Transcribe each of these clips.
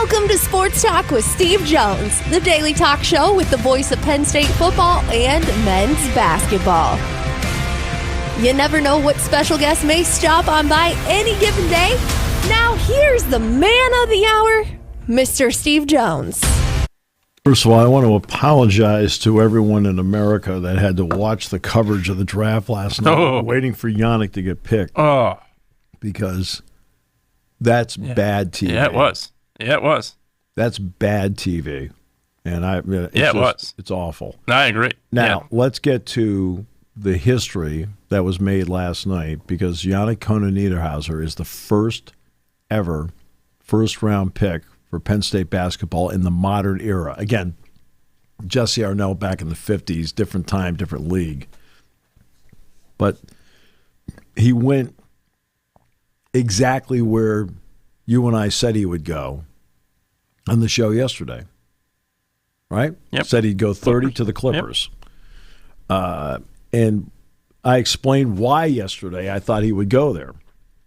Welcome to Sports Talk with Steve Jones, the daily talk show with the voice of Penn State football and men's basketball. You never know what special guest may stop on by any given day. Now here's the man of the hour, Mr. Steve Jones. First of all, I want to apologize to everyone in America that had to watch the coverage of the draft last night, waiting for Yannick to get picked. Because that's bad TV. Yeah, it was. That's bad TV. And it's awful. I agree. Now, let's get to the history that was made last night, because Yannick Koenig-Niederhauser is the first ever first-round pick for Penn State basketball in the modern era. Again, Jesse Arnell back in the 50s, different time, different league. But he went exactly where you and I said he would go on the show yesterday, right? Yep. Said he'd go 30 to the Clippers. Yep. And I explained why yesterday I thought he would go there.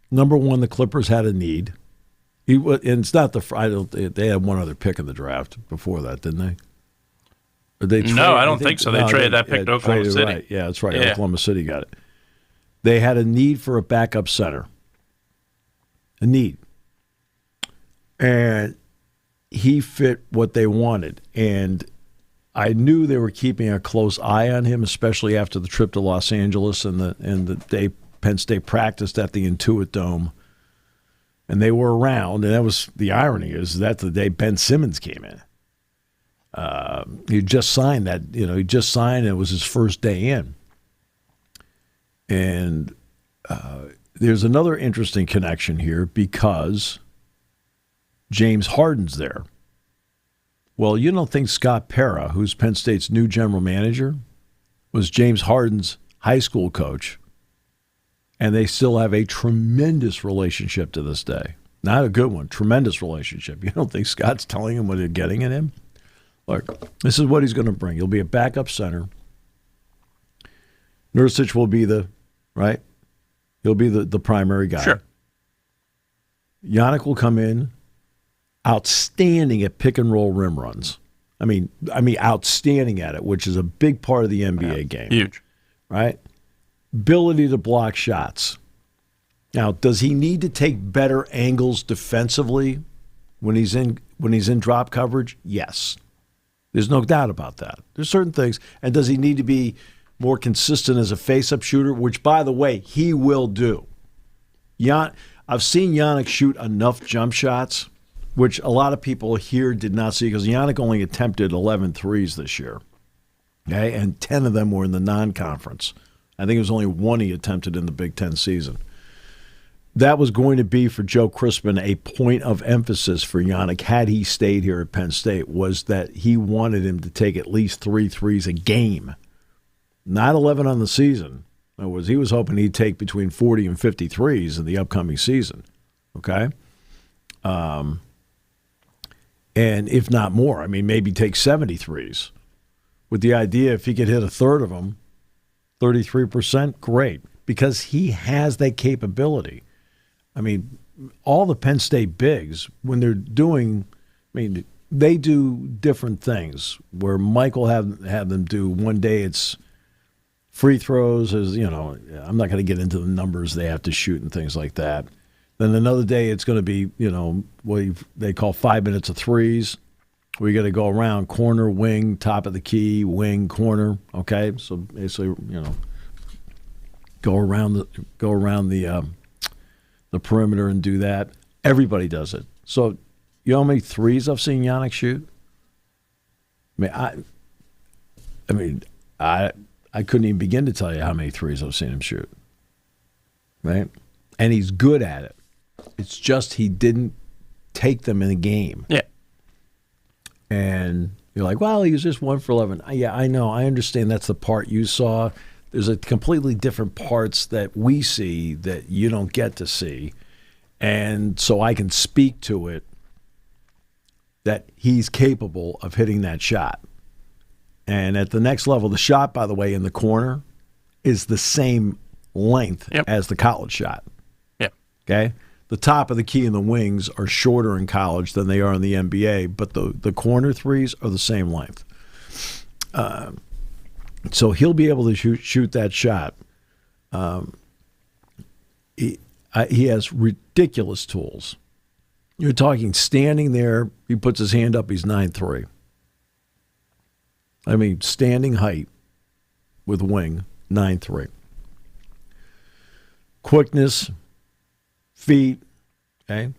Number one, the Clippers had a need. And it's not they had one other pick in the draft before that, didn't they? No, I don't think so. They traded that pick to Oklahoma City. Right. Yeah, that's right. Yeah. Oklahoma City got it. They had a need for a backup center. A need. And he fit what they wanted. And I knew they were keeping a close eye on him, especially after the trip to Los Angeles and the day Penn State practiced at the Intuit Dome. And they were around, and that was the irony, is that the day Ben Simmons came in. He just signed that, he just signed, and it was his first day in. And there's another interesting connection here, because James Harden's there. Well, you don't think Scott Pera, who's Penn State's new general manager, was James Harden's high school coach, and they still have a tremendous relationship to this day. Not a good one, tremendous relationship. You don't think Scott's telling him what they're getting in him? Look, this is what he's going to bring. He'll be a backup center. Nurkic will be he'll be the primary guy. Sure. Yannick will come in, outstanding at pick and roll rim runs. I mean, outstanding at it, which is a big part of the NBA game. Huge. Right? Ability to block shots. Now, does he need to take better angles defensively when he's in drop coverage? Yes. There's no doubt about that. There's certain things. And does he need to be more consistent as a face-up shooter, which, by the way, he will do. I've seen Yannick shoot enough jump shots, which a lot of people here did not see, because Yannick only attempted 11 threes this year. Okay? And 10 of them were in the non-conference. I think it was only one he attempted in the Big Ten season. That was going to be, for Joe Crispin, a point of emphasis for Yannick had he stayed here at Penn State, was that he wanted him to take at least 3 threes a game. Not 11 on the season. He was hoping he'd take between 40 and 50 threes in the upcoming season. Okay? And if not more, maybe take 70 threes. With the idea, if he could hit a third of them, 33%, great, because he has that capability. All the Penn State bigs, when they're doing, they do different things. Where Michael have them do one day, it's free throws, I'm not going to get into the numbers they have to shoot and things like that. Then another day, it's going to be, what they call 5 minutes of threes. We got to go around corner, wing, top of the key, wing, corner. Okay, so basically, go around the perimeter and do that. Everybody does it. So, you know how many threes I've seen Yannick shoot? I couldn't even begin to tell you how many threes I've seen him shoot. Right, and he's good at it. It's just he didn't take them in a game. Yeah. And you're like, well, he was just 1 for 11. Yeah, I know. I understand that's the part you saw. There's a completely different parts that we see that you don't get to see. And so I can speak to it that he's capable of hitting that shot. And at the next level, the shot, by the way, in the corner is the same length as the college shot. Yeah. Okay? the top of the key and the wings are shorter in college than they are in the NBA, but the corner threes are the same length. So he'll be able to shoot that shot. He has ridiculous tools. You're talking standing there, he puts his hand up, he's 9'3". I mean, standing height with wing, 9'3". Quickness, feet, okay?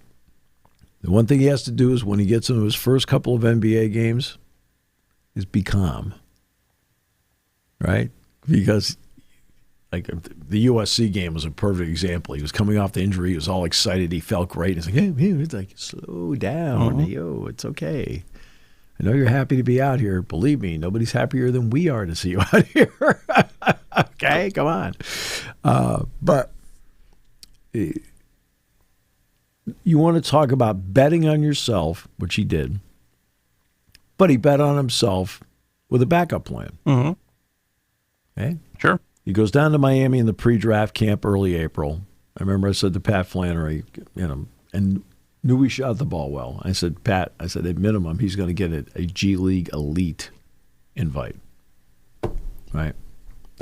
The one thing he has to do is when he gets into his first couple of NBA games is be calm, right? Because like the USC game was a perfect example. He was coming off the injury. He was all excited. He felt great. He's like, hey, it's like, slow down. Yo, it's okay. I know you're happy to be out here. Believe me, nobody's happier than we are to see you out here. Okay, come on. But you want to talk about betting on yourself, which he did, but he bet on himself with a backup plan. Mm-hmm. Okay? Sure. He goes down to Miami in the pre-draft camp early April. I remember I said to Pat Flannery, and knew he shot the ball well. I said, Pat, at minimum, he's going to get a G League elite invite. Right?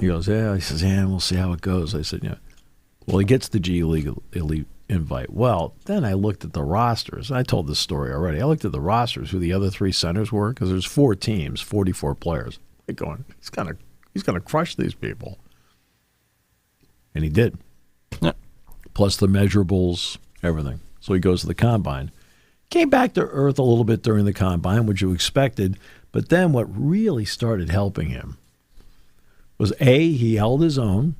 He goes, yeah. He says, yeah, we'll see how it goes. I said, yeah. Well, he gets the G League elite invite. Well, then I looked at the rosters. I told this story already. I looked at the rosters, who the other three centers were, because there's 4 teams, 44 players. I'm going, he's going to crush these people. And he did. Yeah. Plus the measurables, everything. So he goes to the combine. Came back to earth a little bit during the combine, which you expected. But then what really started helping him was, A, he held his own.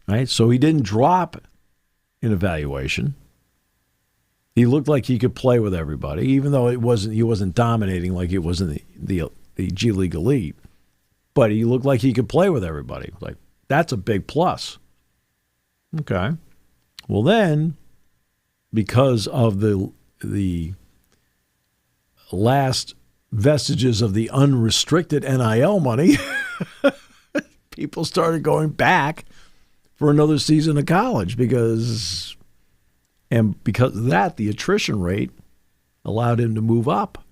Right? So he didn't drop in evaluation. He looked like he could play with everybody, even though he wasn't dominating like it was in the G League Elite. But he looked like he could play with everybody. Like, that's a big plus. Okay. Well, then, because of the last vestiges of the unrestricted NIL money, people started going back for another season of college because of that, the attrition rate allowed him to move up.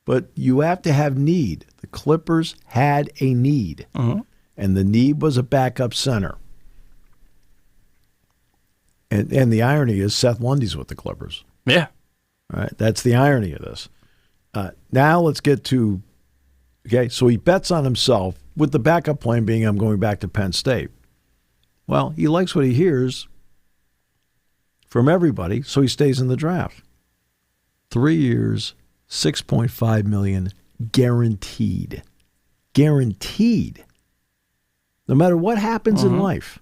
But you have to have need. The Clippers had a need. Mm-hmm. And the need was a backup center. And the irony is Seth Lundy's with the Clippers. Yeah. All right. That's the irony of this. Now let's get to, okay, so he bets on himself with the backup plan being, I'm going back to Penn State. Well, he likes what he hears from everybody, so he stays in the draft. 3 years, $6.5 million, guaranteed. Guaranteed. No matter what happens in life.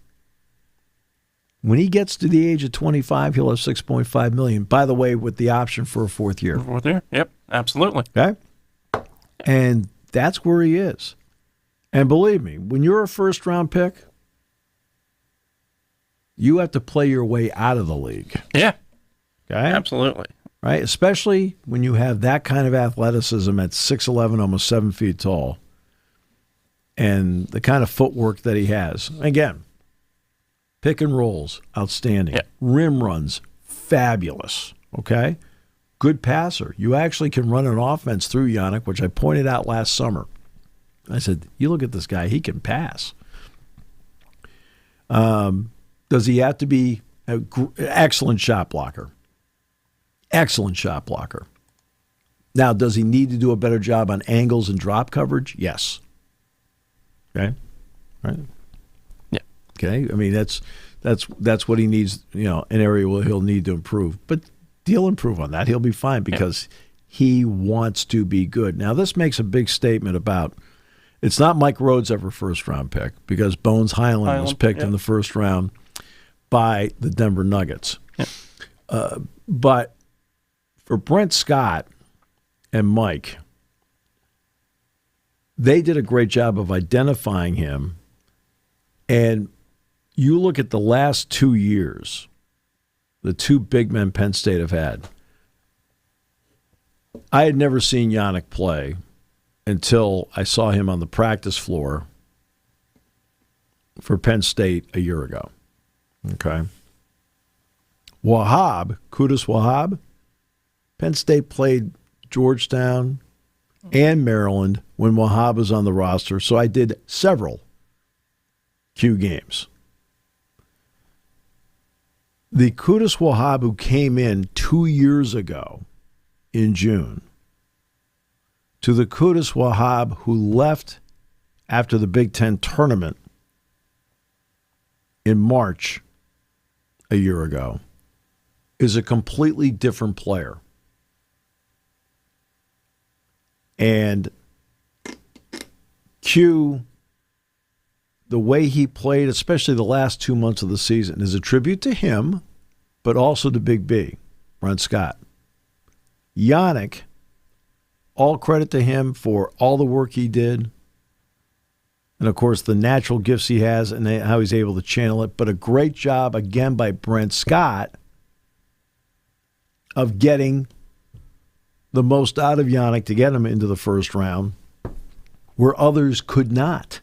When he gets to the age of 25, he'll have $6.5 million. By the way, with the option for a 4th year. 4th year? Yep, absolutely. Okay? And that's where he is. And believe me, when you're a first-round pick, you have to play your way out of the league. Yeah. Okay? Absolutely. Right? Especially when you have that kind of athleticism at 6'11", almost 7 feet tall, and the kind of footwork that he has. Again, pick and rolls, outstanding. Yeah. Rim runs, fabulous. Okay? Good passer. You actually can run an offense through Yannick, which I pointed out last summer. I said, you look at this guy, he can pass. Does he have to be an excellent shot blocker? Excellent shot blocker. Now, does he need to do a better job on angles and drop coverage? Yes. Okay? Right? Yeah. Okay? I mean, that's what he needs, an area where he'll need to improve. But he'll improve on that. He'll be fine because he wants to be good. Now, this makes a big statement about, it's not Mike Rhodes' ever first-round pick because Bones Highland was picked in the first round by the Denver Nuggets. Yeah. But for Brent Scott and Mike, they did a great job of identifying him. And you look at the last 2 years, the 2 big men Penn State have had. I had never seen Yannick play until I saw him on the practice floor for Penn State a year ago. Okay. Wahab, Qudus Wahab, Penn State played Georgetown and Maryland when Wahab was on the roster, so I did several Q games. The Qudus Wahab who came in 2 years ago in June to the Qudus Wahab who left after the Big Ten tournament in March a year ago is a completely different player. And Q, the way he played, especially the last 2 months of the season, is a tribute to him, but also to Big B, Brent Scott. Yannick, all credit to him for all the work he did. And, of course, the natural gifts he has and how he's able to channel it. But a great job, again, by Brent Scott of getting the most out of Yannick to get him into the first round where others could not.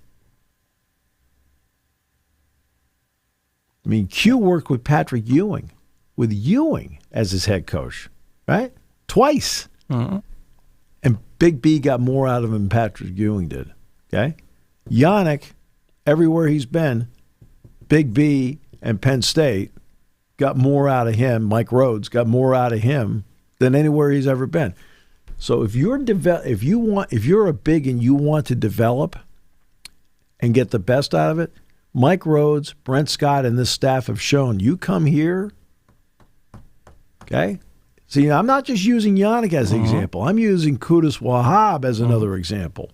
I mean, Q worked with Patrick Ewing, with Ewing as his head coach, right? Twice. Mm-hmm. And Big B got more out of him than Patrick Ewing did, okay? Yannick, everywhere he's been, Big B and Penn State got more out of him. Mike Rhodes got more out of him than anywhere he's ever been. So if you're a big and you want to develop and get the best out of it, Mike Rhodes, Brent Scott, and this staff have shown you come here. Okay? See, I'm not just using Yannick as an example. I'm using Qudus Wahab as another example.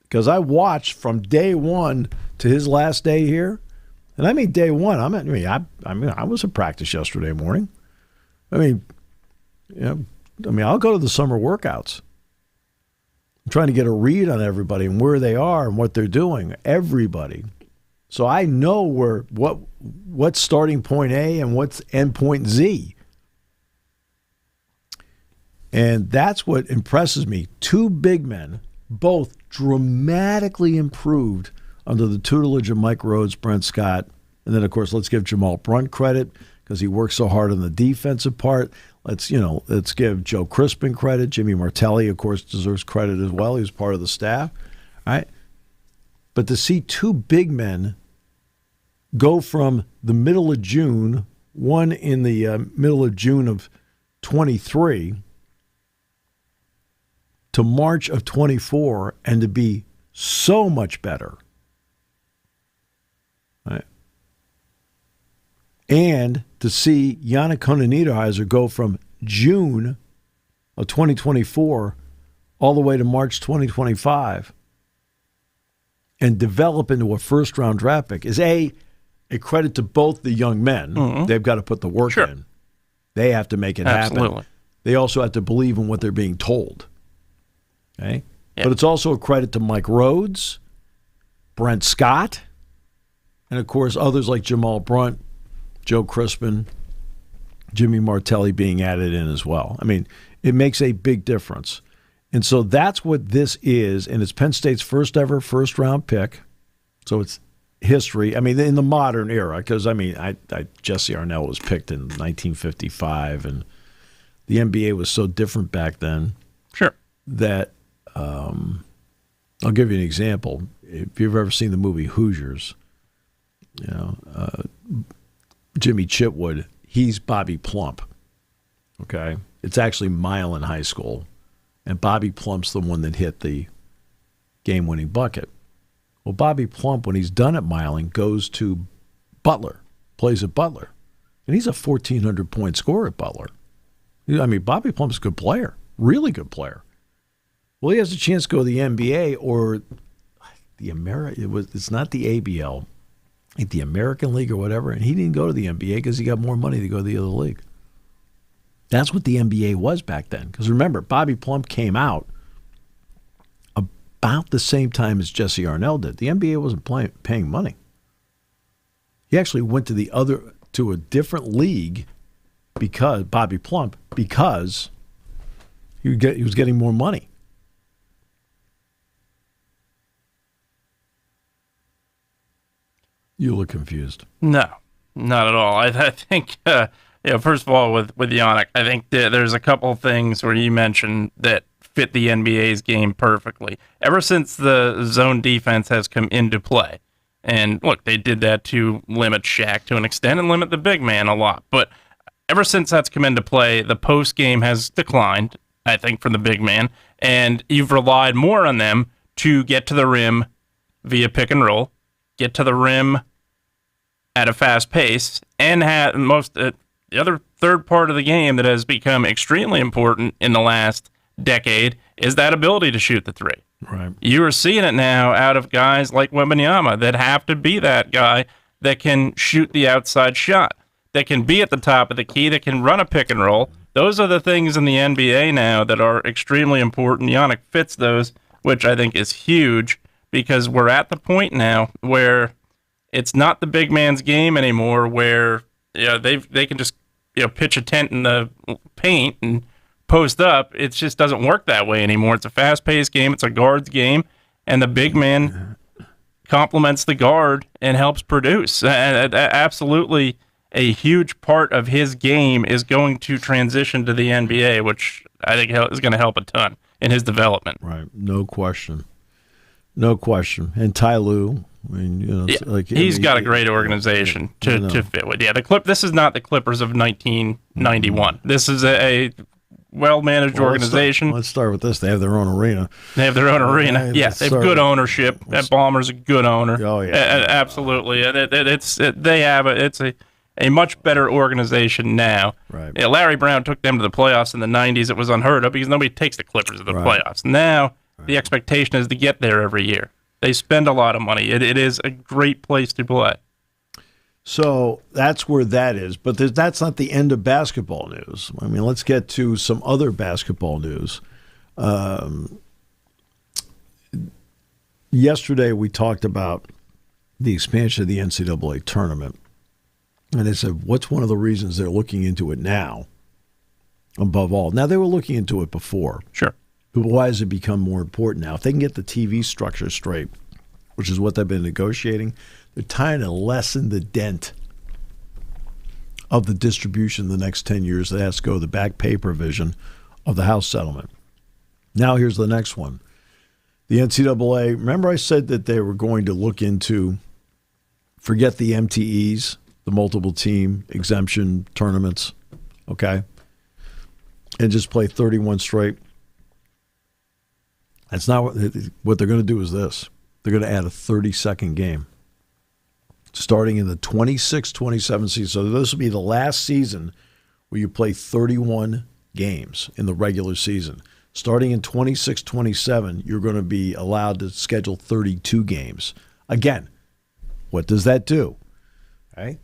Because I watched from day one to his last day here. And I mean day one. I was at practice yesterday morning. I'll go to the summer workouts. I'm trying to get a read on everybody and where they are and what they're doing. Everybody. So I know what's starting point A and what's end point Z. And that's what impresses me. Two big men, both dramatically improved under the tutelage of Mike Rhodes, Brent Scott. And then, of course, let's give Jamal Brunt credit because he works so hard on the defensive part. Let's give Joe Crispin credit. Jimmy Martelli, of course, deserves credit as well. He was part of the staff. All right? But to see two big men go from the middle of June, one in the middle of June of 23, to March of 24, and to be so much better. Right? And to see Yannick Niederheiser go from June of 2024 all the way to March 2025 and develop into a first-round draft pick is a credit to both the young men. Mm-hmm. They've got to put the work in. They have to make it happen. They also have to believe in what they're being told. Okay? Yep. But it's also a credit to Mike Rhodes, Brent Scott, and, of course, others like Jamal Brunt, Joe Crispin, Jimmy Martelli being added in as well. I mean, it makes a big difference. And so that's what this is, and it's Penn State's first ever first-round pick. So it's history. I mean, in the modern era, because, Jesse Arnell was picked in 1955, and the NBA was so different back then. Sure. That I'll give you an example. If you've ever seen the movie Hoosiers, Jimmy Chitwood, he's Bobby Plump. Okay? It's actually Milan High School, and Bobby Plump's the one that hit the game-winning bucket. Well, Bobby Plump, when he's done at Milan, goes to Butler, plays at Butler, and he's a 1,400-point scorer at Butler. I mean, Bobby Plump's a good player, really good player. Well, he has a chance to go to the NBA or it's not the ABL, like the American League or whatever, and he didn't go to the NBA because he got more money to go to the other league. That's what the NBA was back then. Because remember, Bobby Plump came out about the same time as Jesse Arnell did. The NBA wasn't paying money. He actually went to a different league because Bobby Plump, because he was getting more money. You look confused. No, not at all. I think Yeah, first of all, with Yannick, I think there's a couple of things where you mentioned that fit the NBA's game perfectly. Ever since the zone defense has come into play, and look, they did that to limit Shaq to an extent and limit the big man a lot. But ever since that's come into play, the post game has declined, I think, for the big man, and you've relied more on them to get to the rim via pick and roll, get to the rim at a fast pace, and have the other third part of the game that has become extremely important in the last decade is that ability to shoot the three. Right. You are seeing it now out of guys like Wembanyama that have to be that guy that can shoot the outside shot, that can be at the top of the key, that can run a pick and roll. Those are the things in the NBA now that are extremely important. Yannick fits those, which I think is huge because we're at the point now where it's not the big man's game anymore, where they can just pitch a tent in the paint and post up. It just doesn't work that way anymore. It's a fast-paced game. It's a guard's game, and the big man complements the guard and helps produce. Absolutely, a huge part of his game is going to transition to the NBA, which I think is going to help a ton in his development. Right, no question. No question. And Ty Lue, I mean, he's got a great organization to fit with. Yeah, this is not the Clippers of 1991. This is a well-managed organization. Let's start with this. They have their own arena. They have they have good ownership. That Ballmer's a good owner. Oh, yeah. Absolutely. It's a much better organization now. Right. Yeah, Larry Brown took them to the playoffs in the 90s. It was unheard of because nobody takes the Clippers to the playoffs. Now, the expectation is to get there every year. They spend a lot of money. It is a great place to play. So that's where that is. But that's not the end of basketball news. I mean, let's get to some other basketball news. Yesterday we talked about the expansion of the NCAA tournament. And they said, what's one of the reasons they're looking into it now above all? Now, they were looking into it before. Sure. But why has it become more important now? If they can get the TV structure straight, which is what they've been negotiating, they're trying to lessen the dent of the distribution in the next 10 years that has to go to the back pay provision of the House settlement. Now here's the next one. The NCAA, remember I said that they were going to look into, forget the MTEs, the multiple team exemption tournaments, okay, and just play 31 straight. That's not what they're going to do is this. They're going to add a 30-second game starting in the 26-27 season. So this will be the last season where you play 31 games in the regular season. Starting in 26-27, you're going to be allowed to schedule 32 games. Again, what does that do? Okay.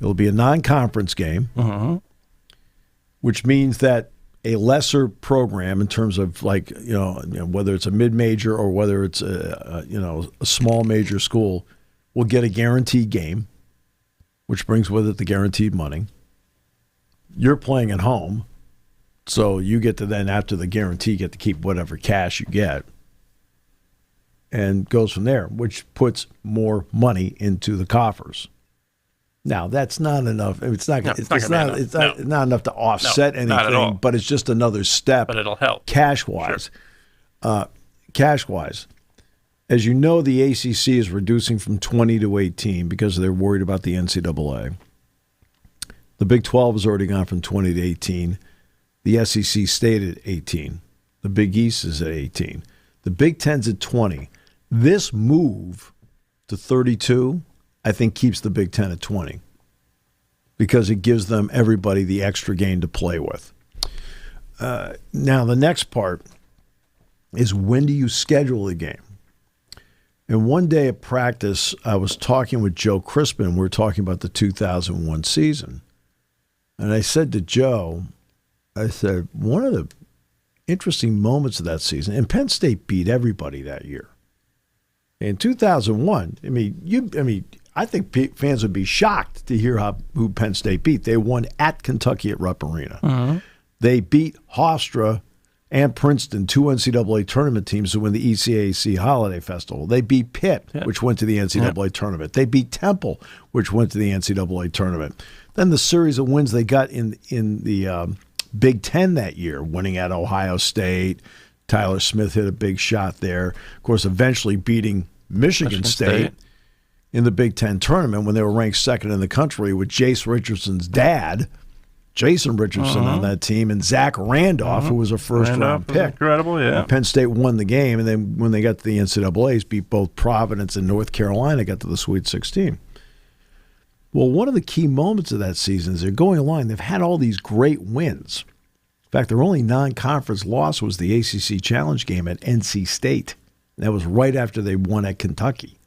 It'll be a non-conference game, which means that a lesser program in terms of whether it's a mid-major or whether it's a small major school will get a guaranteed game, which brings with it the guaranteed money. You're playing at home, so you get to then, after the guarantee, get to keep whatever cash you get, and goes from there, which puts more money into the coffers. Now, that's not enough. It's not enough to offset anything, but it's just another step. But it'll help. Cash-wise. Sure. Cash-wise. As you know, the ACC is reducing from 20 to 18 because they're worried about the NCAA. The Big 12 has already gone from 20 to 18. The SEC stayed at 18. The Big East is at 18. The Big Ten's at 20. This move to 32, I think, keeps the Big Ten at 20 because it gives them everybody the extra game to play with. Now, the next part is, when do you schedule the game? And one day at practice, I was talking with Joe Crispin. We were talking about the 2001 season. And I said to Joe, I said, one of the interesting moments of that season, and Penn State beat everybody that year. In 2001, I think fans would be shocked to hear who Penn State beat. They won at Kentucky at Rupp Arena. They beat Hofstra and Princeton, 2 NCAA tournament teams who win the ECAC Holiday Festival. They beat Pitt, which went to the NCAA tournament. They beat Temple, which went to the NCAA tournament. Then the series of wins they got in the Big Ten that year, winning at Ohio State. Tyler Smith hit a big shot there. Of course, eventually beating Michigan State in the Big Ten tournament when they were ranked second in the country with Jace Richardson's dad, Jason Richardson, on that team, and Zach Randolph, who was a first-round pick. Incredible, yeah. Penn State won the game, and then when they got to the NCAAs, beat both Providence and North Carolina, got to the Sweet 16. Well, one of the key moments of that season is they're going along. They've had all these great wins. In fact, their only non-conference loss was the ACC Challenge game at NC State. And that was right after they won at Kentucky.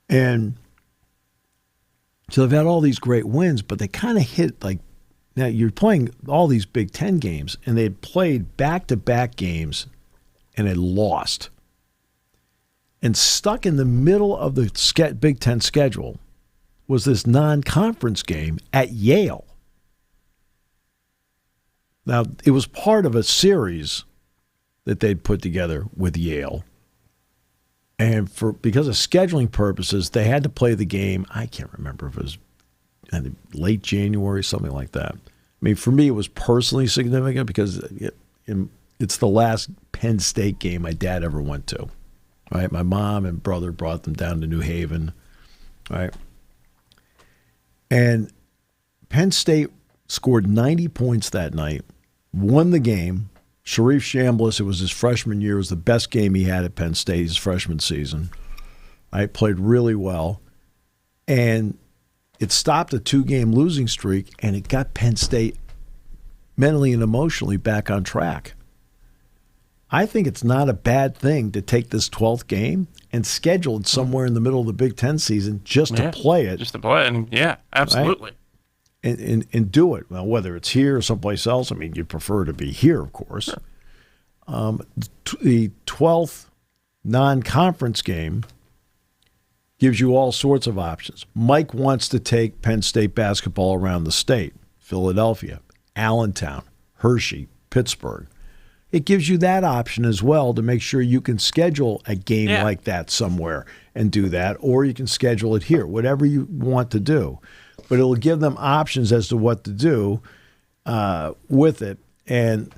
And so they've had all these great wins, but they kind of hit like, now you're playing all these Big Ten games, and they had played back-to-back games and had lost. And stuck in the middle of the Big Ten schedule was this non-conference game at Yale. Now, it was part of a series that they'd put together with Yale. And because of scheduling purposes, they had to play the game, I can't remember if it was late January, something like that. I mean, for me, it was personally significant because it's the last Penn State game my dad ever went to. Right? My mom and brother brought them down to New Haven. Right? And Penn State scored 90 points that night, won the game. Sharif Chambliss, it was his freshman year, it was the best game he had at Penn State his freshman season. I played really well. And it stopped a 2-game losing streak, and it got Penn State mentally and emotionally back on track. I think it's not a bad thing to take this 12th game and schedule it somewhere in the middle of the Big Ten season just to play it. Just to play it, and yeah, absolutely. Right? And do it. Well, whether it's here or someplace else, I mean, you'd prefer to be here, of course. Sure. The 12th non-conference game gives you all sorts of options. Mike wants to take Penn State basketball around the state. Philadelphia, Allentown, Hershey, Pittsburgh. It gives you that option as well to make sure you can schedule a game like that somewhere and do that, or you can schedule it here, whatever you want to do. But it'll give them options as to what to do with it, and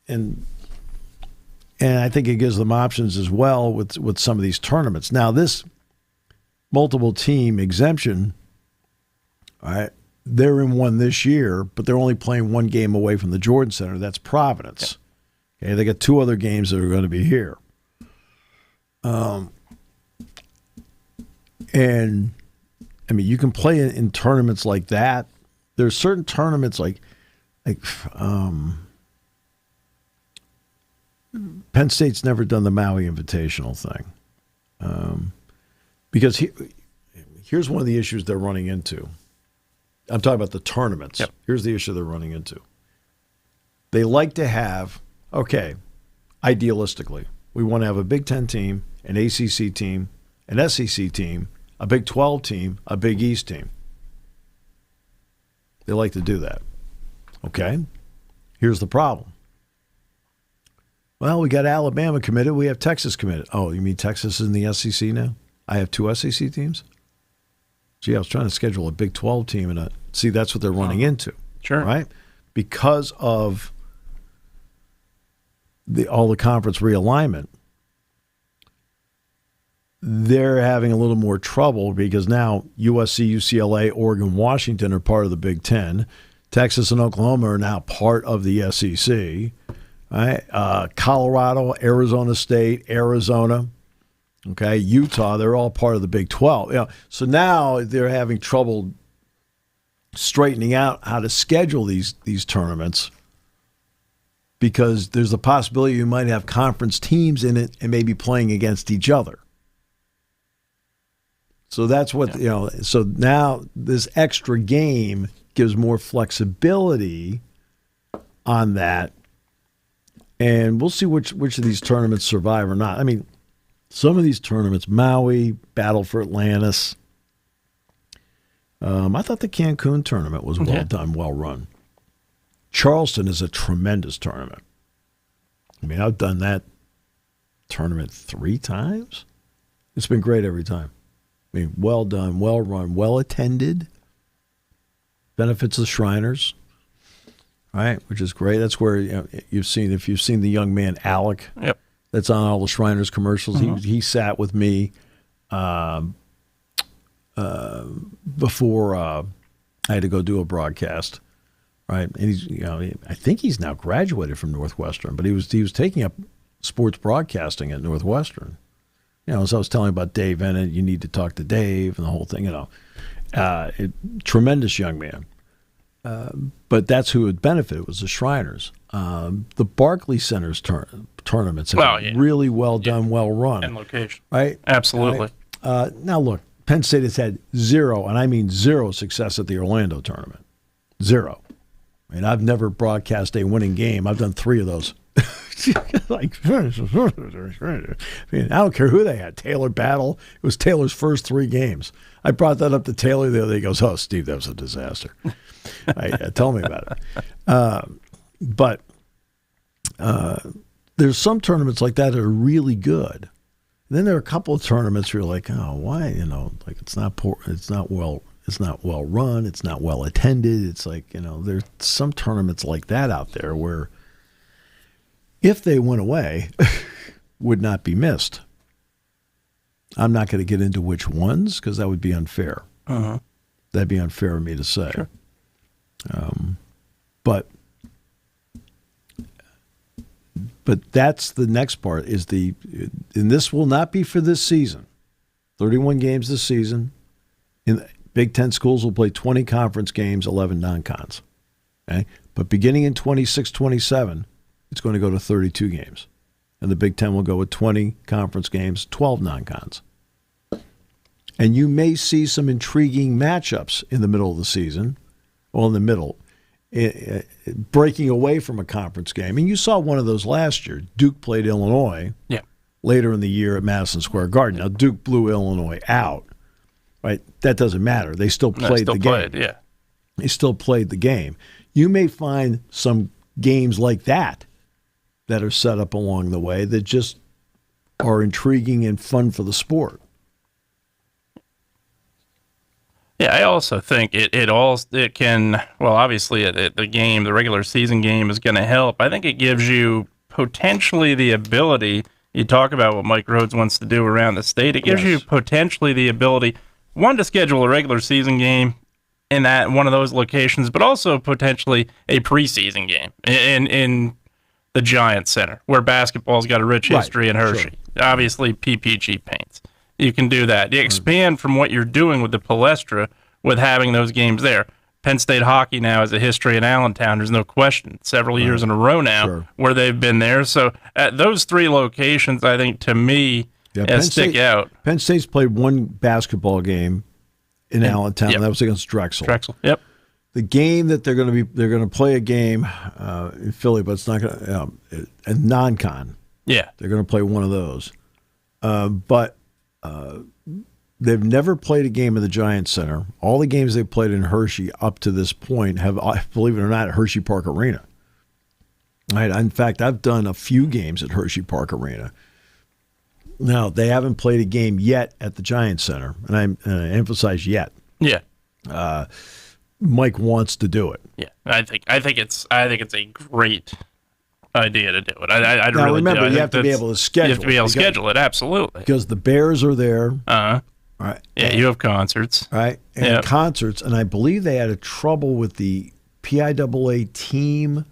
I think it gives them options as well with some of these tournaments. Now, this multiple team exemption, all right, they're in one this year, but they're only playing one game away from the Jordan Center. That's Providence. Okay, they got 2 other games that are going to be here. And I mean, you can play in tournaments like that. There's certain tournaments like Penn State's never done the Maui Invitational thing. Because here's one of the issues they're running into. I'm talking about the tournaments. Yep. Here's the issue they're running into. They like to have, idealistically, we want to have a Big Ten team, an ACC team, an SEC team, a Big 12 team, a Big East team. They like to do that. Okay? Here's the problem. Well, we got Alabama committed. We have Texas committed. Oh, you mean Texas is in the SEC now? I have 2 SEC teams? Gee, I was trying to schedule a Big 12 team. And see, that's what they're running into. Sure. Right? Because of all the conference realignment, they're having a little more trouble because now USC, UCLA, Oregon, Washington are part of the Big Ten. Texas and Oklahoma are now part of the SEC. Right? Colorado, Arizona State, Arizona, Utah, they're all part of the Big 12. So now they're having trouble straightening out how to schedule these tournaments because there's a possibility you might have conference teams in it and maybe playing against each other. So that's what, so now this extra game gives more flexibility on that. And we'll see which of these tournaments survive or not. I mean, some of these tournaments, Maui, Battle for Atlantis. I thought the Cancun tournament was well done, well run. Charleston is a tremendous tournament. I mean, I've done that tournament 3 times. It's been great every time. I mean, well done, well run, well attended. Benefits the Shriners, right? Which is great. That's where if you've seen the young man Alec. Yep. That's on all the Shriners commercials. Mm-hmm. He sat with me before I had to go do a broadcast, right? And he's, I think he's now graduated from Northwestern, but he was taking up sports broadcasting at Northwestern. As I was telling about Dave Ennett, you need to talk to Dave and the whole thing. Tremendous young man. But that's who would benefit was the Shriners. The Barclay Center's tournaments have been really well done, well run. And location. Right? Absolutely. Right? Now, look, Penn State has had 0, and I mean 0 success at the Orlando tournament. 0. I mean, I've never broadcast a winning game. I've done 3 of those. I mean, I don't care who they had. Taylor Battle. It was Taylor's first 3 games. I brought that up to Taylor the other day. He goes, "Oh, Steve, that was a disaster." Tell me about it. But there's some tournaments like that are really good. And then there are a couple of tournaments where you're like, "Oh, why?" It's not poor. It's not well run. It's not well attended. It's like there's some tournaments like that out there where, if they went away, would not be missed. I'm not going to get into which ones because that would be unfair. Uh-huh. That'd be unfair of me to say. Sure. But that's the next part and this will not be for this season. 31 games this season. In Big Ten schools will play 20 conference games, 11 non-cons. Okay? But beginning in 26-27, it's going to go to 32 games. And the Big Ten will go with 20 conference games, 12 non-cons. And you may see some intriguing matchups in the middle of the season, breaking away from a conference game. And you saw one of those last year. Duke played Illinois later in the year at Madison Square Garden. Now, Duke blew Illinois out, right? That doesn't matter. They still played the game. They still played the game. You may find some games like that are set up along the way that just are intriguing and fun for the sport. Yeah, I also think it can, obviously the regular season game is going to help. I think it gives you potentially the ability, you talk about what Mike Rhodes wants to do around the state, it gives you potentially the ability, one, to schedule a regular season game in one of those locations, but also potentially a preseason game in the Giants Center, where basketball's got a rich history in Hershey. Sure. Obviously, PPG paints. You can do that. You expand from what you're doing with the Palestra with having those games there. Penn State hockey now has a history in Allentown. There's no question. Several years in a row now where they've been there. So at those 3 locations, I think, to me, stick out. Penn State's played one basketball game in Allentown. That was against Drexel. Yep. The game that they're going to play a game in Philly, but it's not going to a non-con. Yeah, they're going to play one of those, but they've never played a game in the Giants Center. All the games they've played in Hershey up to this point have, believe it or not, at Hershey Park Arena. Right. In fact, I've done a few games at Hershey Park Arena. Now, they haven't played a game yet at the Giants Center, and I emphasize yet. Yeah. Mike wants to do it. Yeah, I think it's a great idea to do it. I now, really remember, do. you have to be able to schedule. You have to be able to schedule it, absolutely. Because the Bears are there. Right. Yeah, you have concerts. Right, and concerts, and I believe they had a trouble with the PIAA team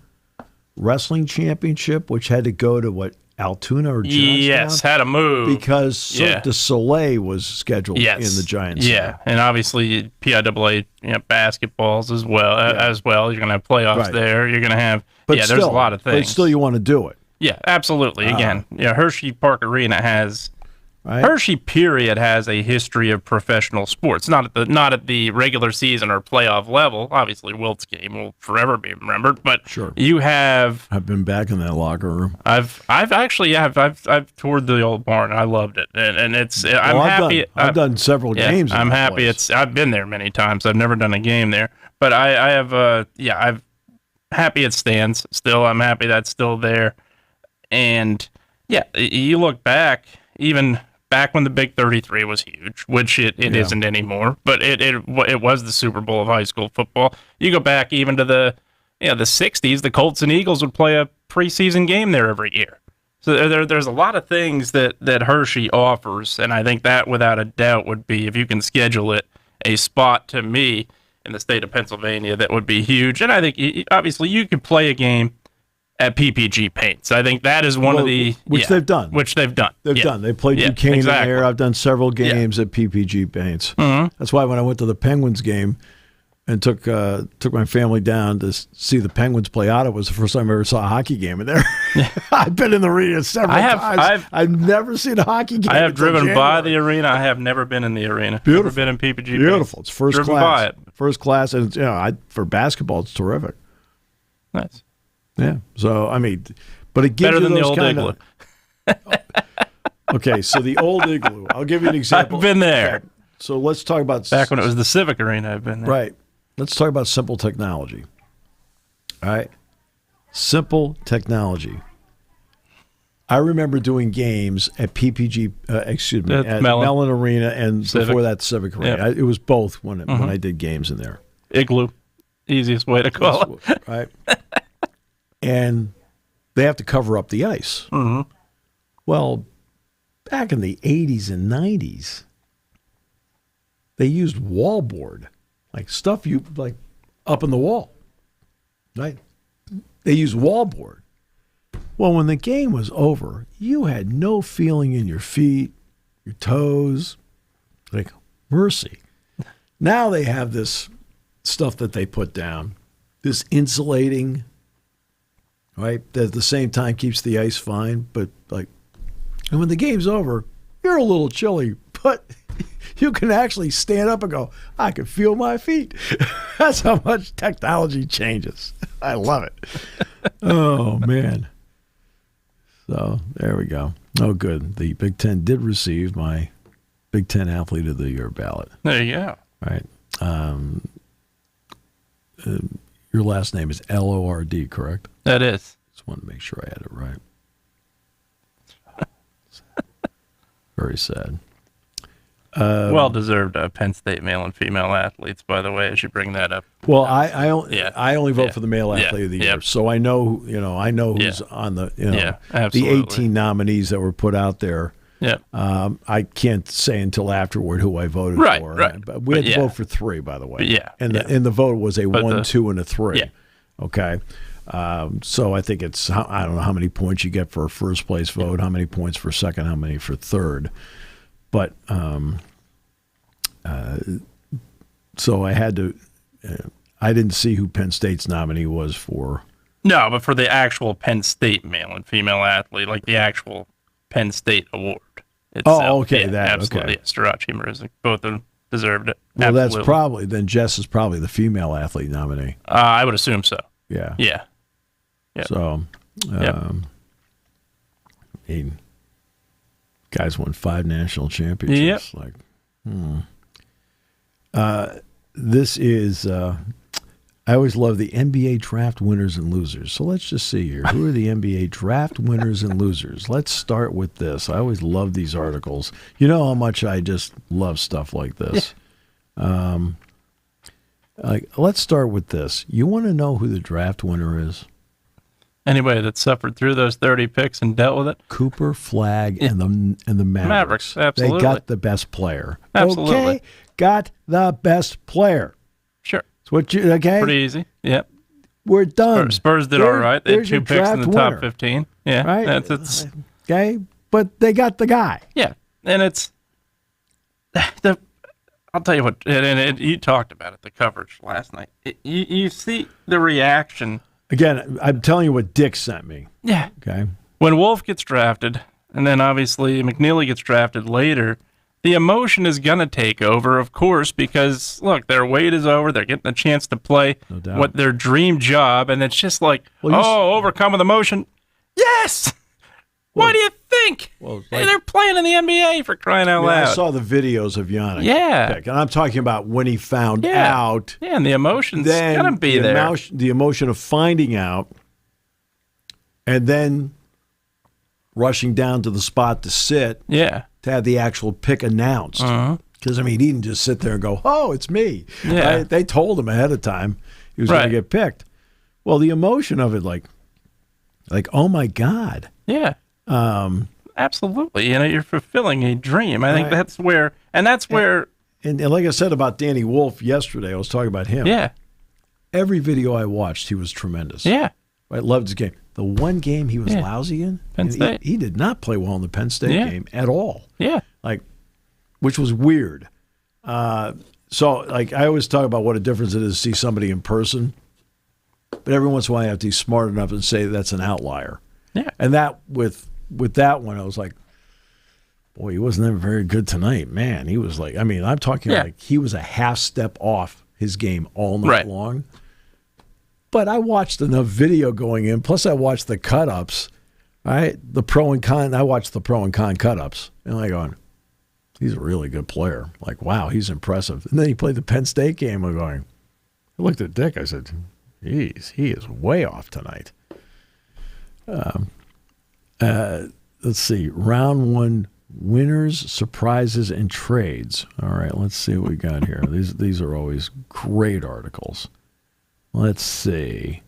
wrestling championship, which had to go to Altoona or Johnstown? Yes, had to move. Because Cirque du Soleil was scheduled in the Giants. Yeah, and obviously PIAA basketballs as well. You're going to have playoffs there. You're going to have, there's a lot of things. But still you want to do it. Yeah, absolutely. Again, Hershey Park Arena has... Hershey, period, has a history of professional sports. Not at the regular season or playoff level. Obviously, Wilt's game will forever be remembered. But you have. I've been back in that locker room. I've toured the old barn. I loved it, and it's. I'm happy. I've done several games. I'm happy. I've been there many times. I've never done a game there, but I'm happy it stands still. I'm happy that's still there. And yeah, you look back, even back when the Big 33 was huge, which it isn't anymore, but it was the Super Bowl of high school football. You go back even to the 60s, the Colts and Eagles would play a preseason game there every year. So there's a lot of things that Hershey offers, and I think that without a doubt would be, if you can schedule it, a spot to me in the state of Pennsylvania that would be huge. And I think obviously you could play a game at PPG Paints. I think that is one of the... Which they've done. They've done. They played Duquesne there. I've done several games at PPG Paints. Mm-hmm. That's why when I went to the Penguins game and took my family down to see the Penguins play Ottawa, was the first time I ever saw a hockey game in there. I've been in the arena several times. I've never seen a hockey game. I have driven by the arena. I have never been in the arena. Beautiful. Never been in PPG. Beautiful. Paints. It's first driven class. By it. First class, and for basketball, it's terrific. Nice. Yeah. So I mean, but it gives better you than those the old igloo. Okay, so the old igloo. I'll give you an example. I've been there. Okay. So let's talk about back when it was the Civic Arena. I've been there. Right. Let's talk about simple technology. All right. Simple technology. I remember doing games at PPG, at Mellon Arena, and Civic. Before that, Civic Arena. Yep. It was both when I did games in there. Igloo. Easiest way to call it. Right. And they have to cover up the ice. Mm-hmm. Well, back in the 80s and 90s, they used wallboard, like stuff you like up in the wall. Right? They used wallboard. Well, when the game was over, you had no feeling in your feet, your toes. Like, mercy. Now they have this stuff that they put down, this insulating, right, that at the same time keeps the ice fine, but and when the game's over, you're a little chilly, but you can actually stand up and go, I can feel my feet. That's how much technology changes. I love it. Oh, man. So there we go. Oh, good. The Big Ten did receive my Big Ten Athlete of the Year ballot. There you go. Right. Your last name is Lord, correct? That is. Just wanted to make sure I had it right. Very sad. Well-deserved Penn State male and female athletes, by the way, as you bring that up. Well, I only vote for the male athlete of the year, so I know who's on the the 18 nominees that were put out there. Yeah. I can't say until afterward who I voted for. Right. But we had to vote for 3, by the way. And the vote was a 1, 2, and a 3. Yeah. Okay. So I think it's, I don't know how many points you get for a first place vote, how many points for second, how many for third. But so I had to, I didn't see who Penn State's nominee was for. No, but for the actual Penn State male and female athlete, like the actual Penn State award itself. Oh, okay. Yeah, that, absolutely. okay. Starachi and Marizic, both of them deserved it. Well, absolutely. That's probably, then Jess is probably the female athlete nominee. I would assume so. Yeah. Yeah. Yep. So, guys won 5 national championships. Yep. This is, I always love the NBA draft winners and losers. So let's just see here. Who are the NBA draft winners and losers? Let's start with this. I always love these articles. You know how much I just love stuff like this. Yeah. Let's start with this. You want to know who the draft winner is? Anybody that suffered through those 30 picks and dealt with it? Cooper Flagg and the Mavericks. Absolutely. They got the best player. Absolutely. Okay? Got the best player. Sure. It's what you, okay? Pretty easy. Yep. We're done. Spurs did all right. They had 2 picks in the top 15. Yeah. Right? It's okay? But they got the guy. Yeah. And it's I'll tell you what, and you talked about it, the coverage last night. You see the reaction. Again, I'm telling you what Dick sent me. Yeah. Okay. When Wolf gets drafted, and then obviously McNeely gets drafted later, the emotion is going to take over, of course, because, look, their wait is over. They're getting a chance to play what their dream job, and it's just like, overcome with emotion. Yes! What do you think? Well, they're playing in the NBA, for crying out loud. I saw the videos of Yannick. Yeah. Pick, and I'm talking about when he found out. Yeah, and the emotion's going to be there. The emotion of finding out, and then rushing down to the spot to sit Yeah. to have the actual pick announced. Because, I mean, he didn't just sit there and go, oh, it's me. Yeah. Right? They told him ahead of time he was going to get picked. Well, the emotion of it, like, oh, my God. Yeah. Absolutely. You know, you're fulfilling a dream. I think that's where, and like I said about Danny Wolf yesterday, I was talking about him. Yeah. Every video I watched, he was tremendous. Yeah. I loved his game. The one game he was lousy in, Penn State. He did not play well in the Penn State game at all. Yeah. Like, which was weird. So, like, I always talk about what a difference it is to see somebody in person. But every once in a while, you have to be smart enough and say that's an outlier. Yeah. And that with that one, I was like, boy, he wasn't ever very good tonight. Man, he was like, I mean, I'm talking like he was a half step off his game all night long. But I watched enough video going in, plus I watched the cut-ups, right? The pro and con. I watched the pro and con cut-ups. And I'm going, he's a really good player. Like, wow, he's impressive. And then he played the Penn State game. I'm going, I looked at Dick. I said, he is way off tonight. Let's see. Round one, winners, surprises, and trades. All right, let's see what we got here. These are always great articles. Let's see.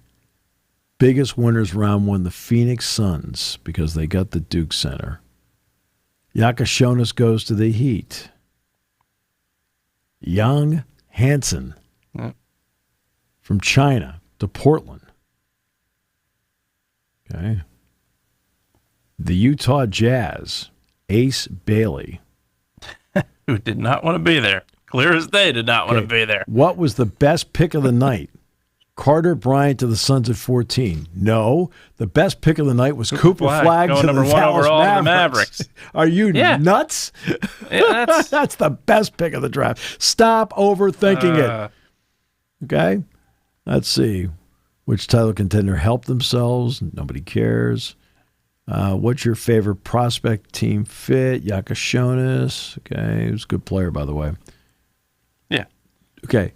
Biggest winners round one, the Phoenix Suns, because they got the Duke Center. Yakashonis goes to the Heat. Young Hansen from China to Portland. Okay. The Utah Jazz, Ace Bailey. Who did not want to be there. Clear as day did not want to be there. What was the best pick of the night? Carter Bryant to the Suns at 14. No, the best pick of the night was Cooper Flagg to the Dallas Mavericks. Are you nuts? Yeah, that's the best pick of the draft. Stop overthinking it. Okay? Let's see. Which title contender helped themselves? Nobody cares. What's your favorite prospect team fit? Yakashonis. Okay, he was a good player, by the way. Yeah. Okay.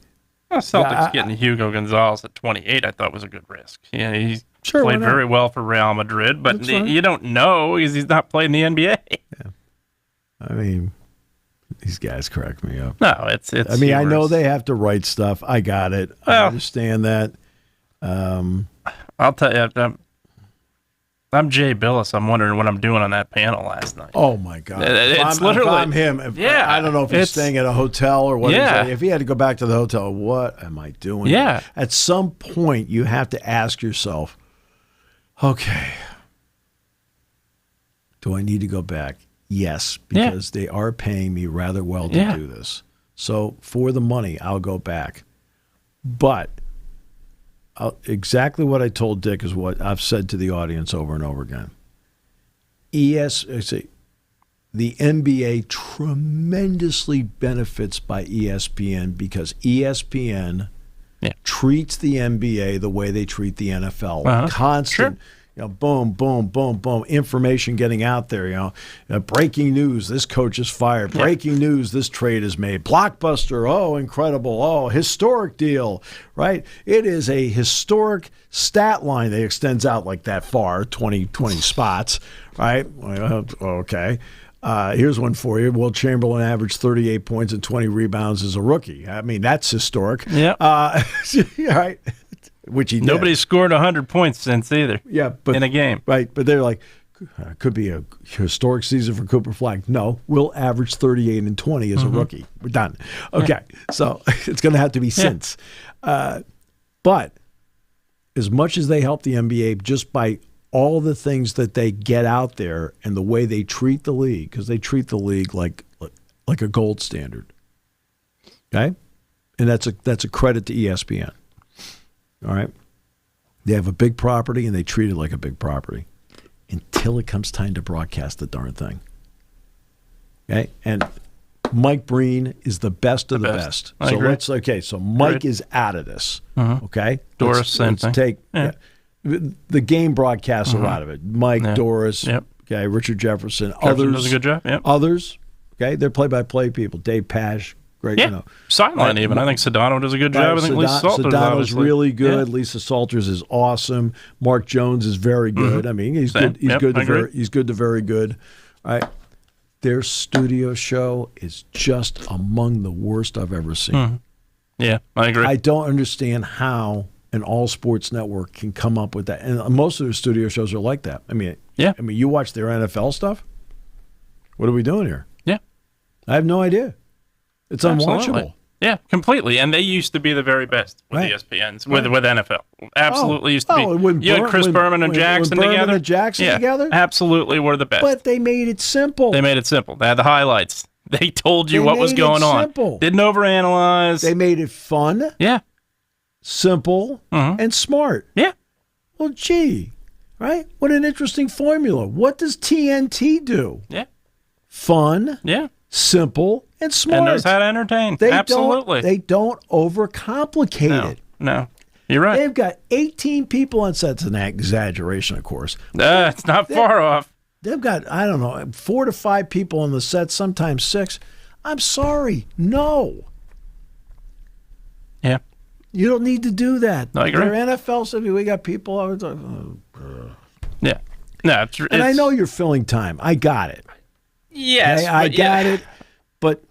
Well, Celtics getting Hugo Gonzalez at 28, I thought was a good risk. Yeah, he played very well for Real Madrid, but you don't know because he's not playing the NBA. Yeah. I mean, these guys crack me up. No, it's. I mean, humorous. I know they have to write stuff. I got it. I understand that. I'll tell you, I'm Jay Billis. I'm wondering what I'm doing on that panel last night. Oh, my God. It's literally. If I'm him. I don't know if he's staying at a hotel or what. Yeah. If he had to go back to the hotel, what am I doing? Yeah. At some point, you have to ask yourself, okay, do I need to go back? Yes, because they are paying me rather well to do this. So for the money, I'll go back. But exactly what I told Dick is what I've said to the audience over and over again. The NBA tremendously benefits by ESPN because ESPN treats the NBA the way they treat the NFL. Constant. Sure. Boom, boom, boom, boom. Information getting out there. Breaking news: this coach is fired. Breaking news: this trade is made. Blockbuster! Oh, incredible! Oh, historic deal! Right? It is a historic stat line that extends out like that far, 20 spots. Right? Okay. Here's one for you. Will Chamberlain averaged 38 points and 20 rebounds as a rookie. I mean, that's historic. Yeah. Right. Which he did. Nobody's scored 100 points since either. Yeah, but in a game, right? But they're like, could be a historic season for Cooper Flagg. No, we'll average 38 and 20 as a rookie. We're done. Okay, so it's going to have to be since. But as much as they help the NBA just by all the things that they get out there and the way they treat the league, because they treat the league like a gold standard. Okay, and that's a credit to ESPN. All right. They have a big property and they treat it like a big property until it comes time to broadcast the darn thing. Okay. And Mike Breen is the best of the best. So Mike is out of this. Okay. Doris, let's take the game broadcasts a lot of it. Mike, Doris, Richard Jefferson, others does a good job. Others, okay, they're play-by-play people. Dave Pash, Great, Yeah, sideline even. I think Sedano does a good job. I think Lisa Salters Sedano's really good. Yeah. Lisa Salters is awesome. Mark Jones is very good. I mean, he's Same. good. He's Yep, good. I agree. He's good to very good. All right. Their studio show is just among the worst I've ever seen. Yeah, I agree. I don't understand how an all sports network can come up with that. And most of their studio shows are like that. I mean, you watch their NFL stuff. What are we doing here? Yeah. I have no idea. It's unwatchable. Yeah, completely. And they used to be the very best with ESPNs, with NFL. Absolutely used to be. You had Chris Berman and Jackson together. Absolutely were the best. But they made it simple. They made it simple. They had the highlights. They told you what was going on. Simple. Didn't overanalyze. They made it fun. Yeah. Simple and smart. Yeah. Well, gee, right? What an interesting formula. What does TNT do? Yeah. Fun. Yeah. Simple and smart. And knows how to entertain. Absolutely. They don't overcomplicate it. No. You're right. They've got 18 people on set. It's an exaggeration, of course. It's not far off. They've got, 4 to 5 people on the set, sometimes 6. I'm sorry. No. Yeah. You don't need to do that. No, I agree. Their NFL stuff, we got people. Yeah. No, and I know you're filling time. I got it. Yes. Okay? I got it. But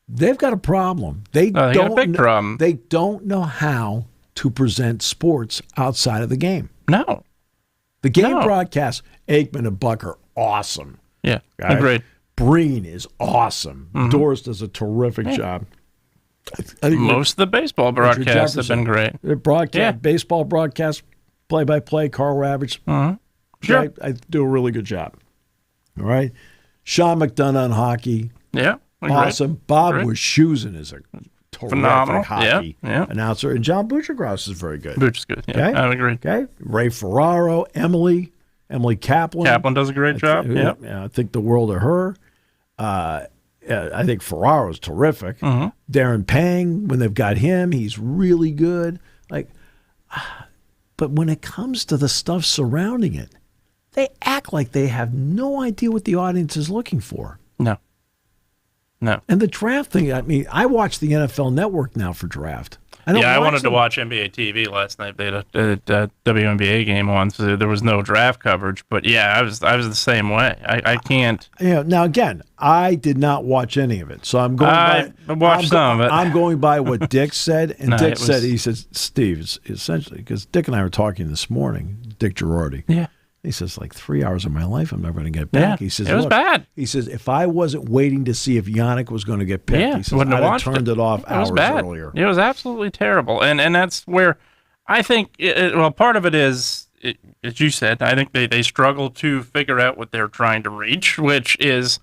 they've got a problem. They got a big problem. They don't know how to present sports outside of the game. No. The game broadcasts, Aikman and Buck are awesome. Yeah. Right? Agreed. Breen is awesome. Doris does a terrific job. I think most of the baseball broadcasts have been great. Baseball broadcast, play-by-play, Carl Ravage. Sure. I do a really good job. All right. Sean McDonough on hockey. Yeah. Awesome. Bob Wischusen is a terrific phenomenal hockey announcer. And John Butchergross is very good. Butch is good. Yeah, okay. I agree. Okay. Ray Ferraro, Emily Kaplan. Kaplan does a great job. I think the world of her. I think Ferraro's terrific. Darren Pang, when they've got him, he's really good. But when it comes to the stuff surrounding it, they act like they have no idea what the audience is looking for. No. And the draft thing, I watch the NFL Network now for draft. I wanted to watch NBA TV last night. They had a WNBA game on, so there was no draft coverage. But I was the same way. I can't. Now again, I did not watch any of it, so I'm going. I watched some of it. I'm going by what Dick said, and Dick said he says, Steve, it's essentially because Dick and I were talking this morning. Dick Girardi. Yeah. He says, 3 hours of my life I'm never going to get back. Yeah, he says, it was bad. He says, if I wasn't waiting to see if Yannick was going to get picked, he says, I'd have turned it off hours earlier. It was absolutely terrible. And that's where I think, part of it is, as you said, I think they struggle to figure out what they're trying to reach, which is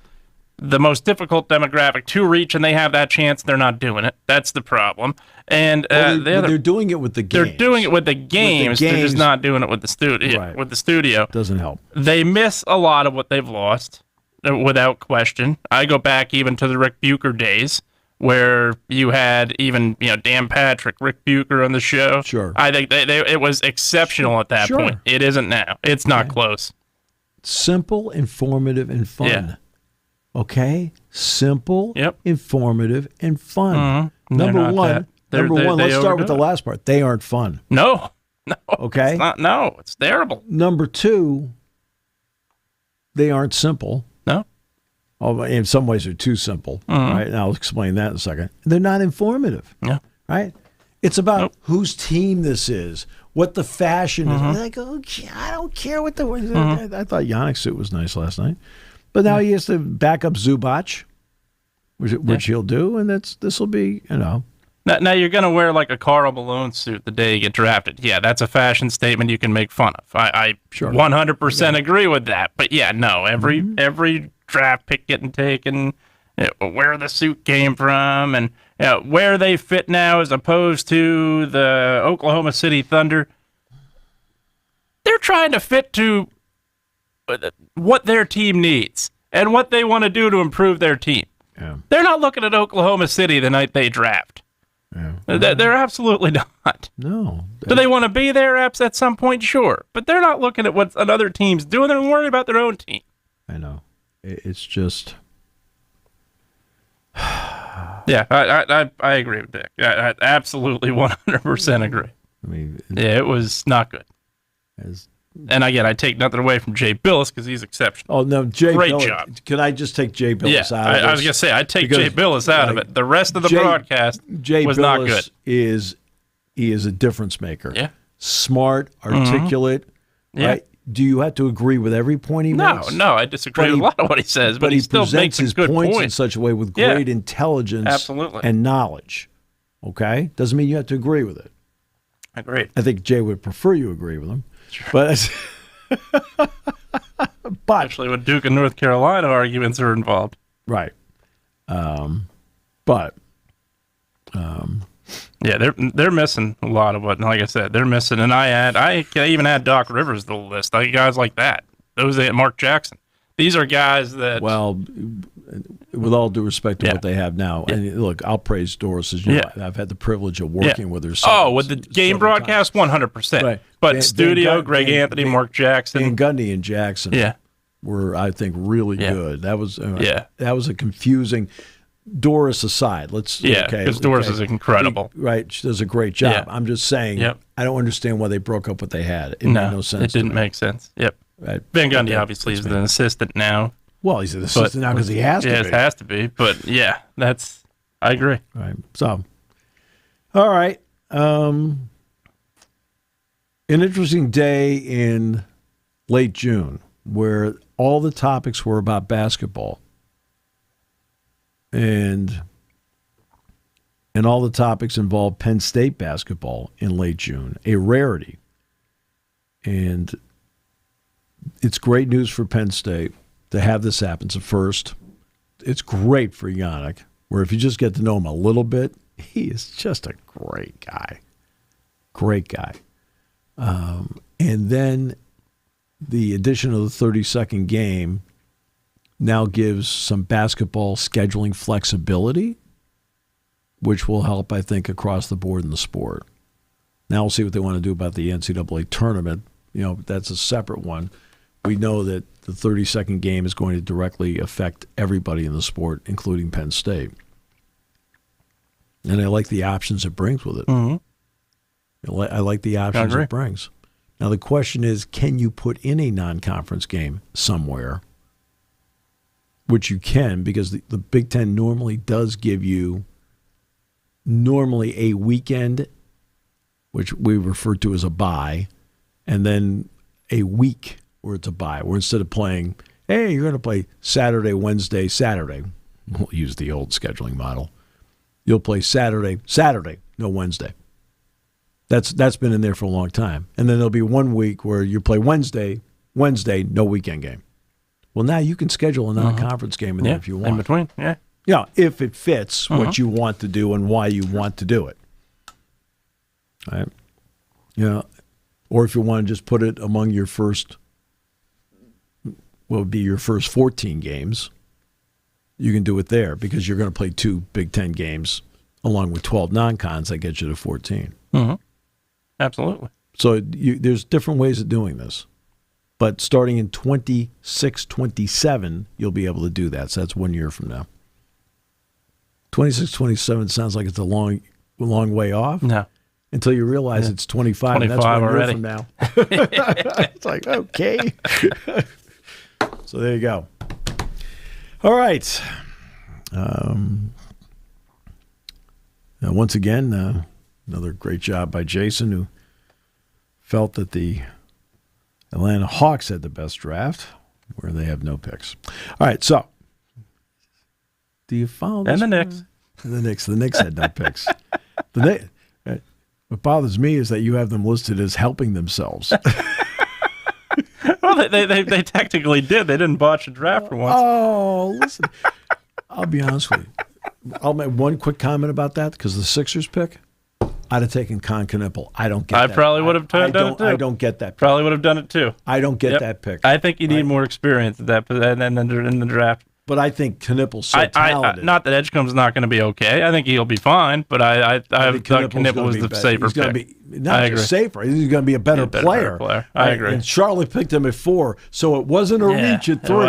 the most difficult demographic to reach, and they have that chance. They're not doing it. That's the problem. And they're doing it with the games. They're doing it with the games. They're just not doing it with the studio. Right. With the studio, doesn't help. They miss a lot of what they've lost, without question. I go back even to the Rick Bucher days, where you had even Dan Patrick, Rick Bucher on the show. Sure. I think it was exceptional at that point. It isn't now. It's not close. Simple, informative, and fun. Yeah. Okay? Simple, informative, and fun. Number one, let's start with the last part. They aren't fun. No. Okay? It's not, no, it's terrible. Number two, they aren't simple. No. Oh, in some ways, they're too simple. Right? And I'll explain that in a second. They're not informative. Yeah. Right? It's about whose team this is, what the fashion is. Like, okay, I don't care what the. I thought Yannick's suit was nice last night. But now he has to back up Zubac, which he'll do, and this will be, Now you're going to wear like a Karl Malone suit the day you get drafted. Yeah, that's a fashion statement you can make fun of. I 100% agree with that. But every draft pick getting taken, where the suit came from, and where they fit now as opposed to the Oklahoma City Thunder, they're trying to fit to what their team needs and what they want to do to improve their team. Yeah. They're not looking at Oklahoma City the night they draft. Yeah. They're absolutely not. No. Do they want to be there at some point? Sure. But they're not looking at what another team's doing. They're worried about their own team. I know. It's just... Yeah, I agree with Dick. I absolutely 100% agree. I mean, Yeah, it was not good. And again, I take nothing away from Jay Billis because he's exceptional. Oh, no, Jay Great Billis. job. Can I just take Jay Billis out of this? I was going to say, I'd take Jay Billis out of it. The rest of the broadcast was not good. He is a difference maker. Yeah. Smart, articulate. Yeah. Right? Do you have to agree with every point he makes? No, I disagree with a lot of what he says, but he still makes his good points points in such a way with great intelligence Absolutely. and knowledge. Okay? Doesn't mean you have to agree with it. Agreed. I think Jay would prefer you agree with him. Sure. But especially when Duke and North Carolina arguments are involved. Right. Yeah, they're missing a lot of what, like I said, they're missing. And I even add Doc Rivers to the list. I guys like that. Those Mark Jackson. These are guys that. Well, with all due respect to what they have now, and look, I'll praise Doris. As you know, I've had the privilege of working with her. With the game broadcast, 100%. Right. But Greg Anthony, Mark Jackson, Van Gundy, and Jackson. Were I think really good. That was that was a confusing. Doris aside, because Doris is incredible. Right, she does a great job. Yeah. I'm just saying, I don't understand why they broke up what they had. It made no sense. It didn't make sense. Yep. Right. Van Gundy obviously is an assistant now. Well, he's an assistant now because he has to be. Yes, has to be. But I agree. Right. So, all right. An interesting day in late June where all the topics were about basketball. And all the topics involved Penn State basketball in late June, a rarity. And it's great news for Penn State to have this happen. So first, it's great for Yannick, where if you just get to know him a little bit, he is just a great guy. Great guy. And then the addition of the 30-second game now gives some basketball scheduling flexibility, which will help, I think, across the board in the sport. Now we'll see what they want to do about the NCAA tournament. That's a separate one. We know that the 30-second game is going to directly affect everybody in the sport, including Penn State. And I like the options it brings with it. Mm-hmm. I like the options it brings. Now the question is, can you put in a non-conference game somewhere? Which you can, because the Big Ten normally does give you a weekend, which we refer to as a bye, and then a week where it's a bye, where instead of playing, hey, you're going to play Saturday, Wednesday, Saturday. We'll use the old scheduling model. You'll play Saturday, no Wednesday. That's been in there for a long time. And then there'll be 1 week where you play Wednesday, no weekend game. Well, now you can schedule a non-conference game in there if you want. In between, if it fits what you want to do and why you want to do it. Right? Or if you want to just put it among your first, what would be your first 14 games, you can do it there because you're going to play 2 Big Ten games along with 12 non-cons that get you to 14. Mm-hmm. Absolutely. So there's different ways of doing this. But starting in 26-27, you'll be able to do that. So that's 1 year from now. 26-27 sounds like it's a long way off. No. Until you realize it's 25 and that's 1 year already. from now. It's like, okay. So there you go. All right. Once again, another great job by Jason, who felt that the Atlanta Hawks had the best draft, where they have no picks. All right, so do you follow this? And the Knicks. The Knicks had no picks. What bothers me is that you have them listed as helping themselves. Well, they technically did. They didn't botch a draft for once. Oh, listen. I'll be honest with you. I'll make one quick comment about that because the Sixers pick, I'd have taken Con Knippel. I don't get that. I probably would have done it too. I don't get that pick. Probably would have done it too. I don't get that pick. I think you need more experience in the draft. But I think Knippel's so talented. Not that Edgecombe's not going to be okay. I think he'll be fine, but I thought Knippel was the safer pick. Not just safer. He's going to be a better player. I agree. And Charlotte picked him at 4, so it wasn't a reach at 3.